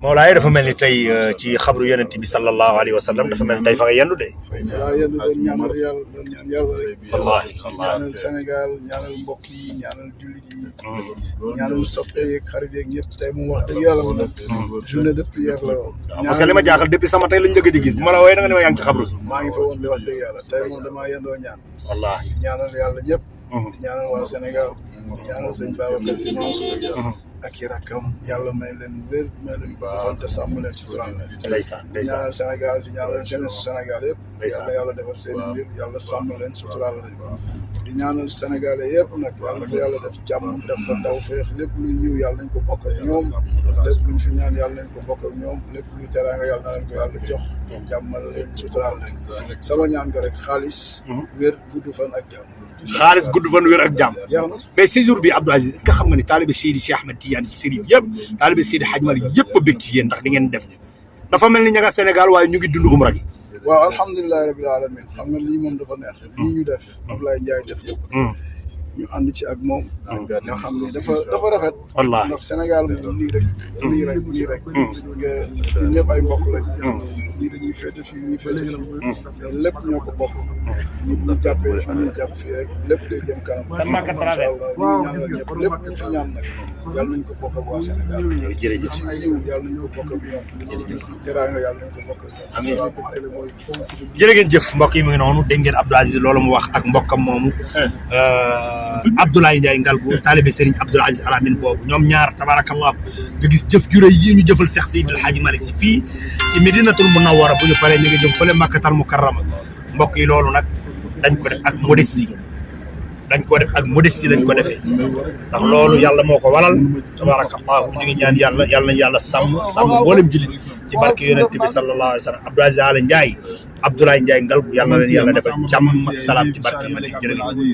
Mawlaay dafa mel ni tey ci xabru yonent bi sallallahu alayhi wa sallam dafa mel ni tey fa nga yendu de. falaa yendu doon ñaanal yàlla doon ñaan yàlla rek. wallaahi ñaanal Sénégal ñaanal mbokk yi ñaanal jullit yi. ñaanal soppe yeeg xarit yeeg ñëpp tey moom wax dëgg yàlla moom. journée de prière la woon. parce que li ma jaaxal depuis sama tey lañ njëkk di gis bu ma la wooyee da nga ne ma yaa ngi ci xabru. maa ngi fa woon di wax dëgg yàlla tey moom damaa yendoo ñaan. wallaahi ñaanal yàlla ñëpp. di ñaanal waa Sénégal. di ñaanal sëñ Babacar Sy Mansour ak i rakkam yàlla may leen wér may leen defante sàmm leen suturaal leen. ndeysaan di ñaanal Sénégal di ñaanal jeunesse su Sénégal yëpp. yàlla defal seen mbir yàlla sàmm leen suturaal leen. di ñaanal Sénégalais yëpp nag yàlla fa yàlla def jàmm def fa tawfeex lépp luy yiw yàlla nañ ko bokk ak ñoom lépp luñ fi ñaan yàlla nañ ko bokk ak ñoom lépp luy teraanga yàlla na leen ko yàlla jox jàmmal leen suturaal leen sama ñaan ko rek xaalis wér gudd fan ak jàmm. xaalis gudd fan wér ak jàmm. jeex na mais séjour bi Abdou Aziz est-ce que xam nga ni taalibe Seydi Cheikh Ahmed Tidiane Chérif yëpp taalibe Seydi Hadj Malick yëpp a bëgg ci yéen ndax di ngeen def dafa mel ni ña nga Sénégal waaye ñu ngi dund umra gi. waaw alhamdulilah rabil alamin xam nga lii moom dafa neex lii ñu def Ablaye Ndiaye def lépp ñu ànd ci ak moom nga xam ni dafa rafet wallaahi ndax Sénégal moom nii rek nga ñun ñëpp ay mbokk lañ ñii dañuy féete fii ñii féete fii mais lépp ñoo ko bokk ñii bu ñu jàppee fii ñuy jàpp fii rek lépp day jëm kanam incha allah ñu ngi ñaanal ñëpp lépp ñu fi ñaan nag yàlla nañ ko bokk ak waa Sénégal jërëjëf ci yiw yàlla nañ ko bokk ak ñoom jërëjëf teraanga yàlla nañ ko bokk ak ñoom asalaamaaleykum jërë ngeen jëf mbokk yi mu ngi noonu dégg ngeen Abdou Aziz loolu mu wax ak mbokkam moomu Abdoulaye Ndiaye Ngalgou taalibe Serigne Abdoul Aziz Al Amine boobu ñoom ñaar tabarakallah nga gis jëf ju rëy yi ñu jëfal Cheikh Seydi El Hadji Malick Sy fii ci Medinatul Munawwara bu ñu paree ñu ngi jëm fële Makkatal Mukarrama mbokk yi loolu nag dañ ko def ak modestie lañ ko defee ndax loolu yàlla moo ko waral tabarakallah ñu ngi ñaan yàlla na yàlla sàmm mboolem jullit ci barke yonent bi sallallahu alayhi wa sallam Abdou Aziz Al Ndiaye Abdoulaye Ndiaye Ngalgou yàlla na leen yàlla defal jàmm ak salaam ci barke yonent bi jërë ngeen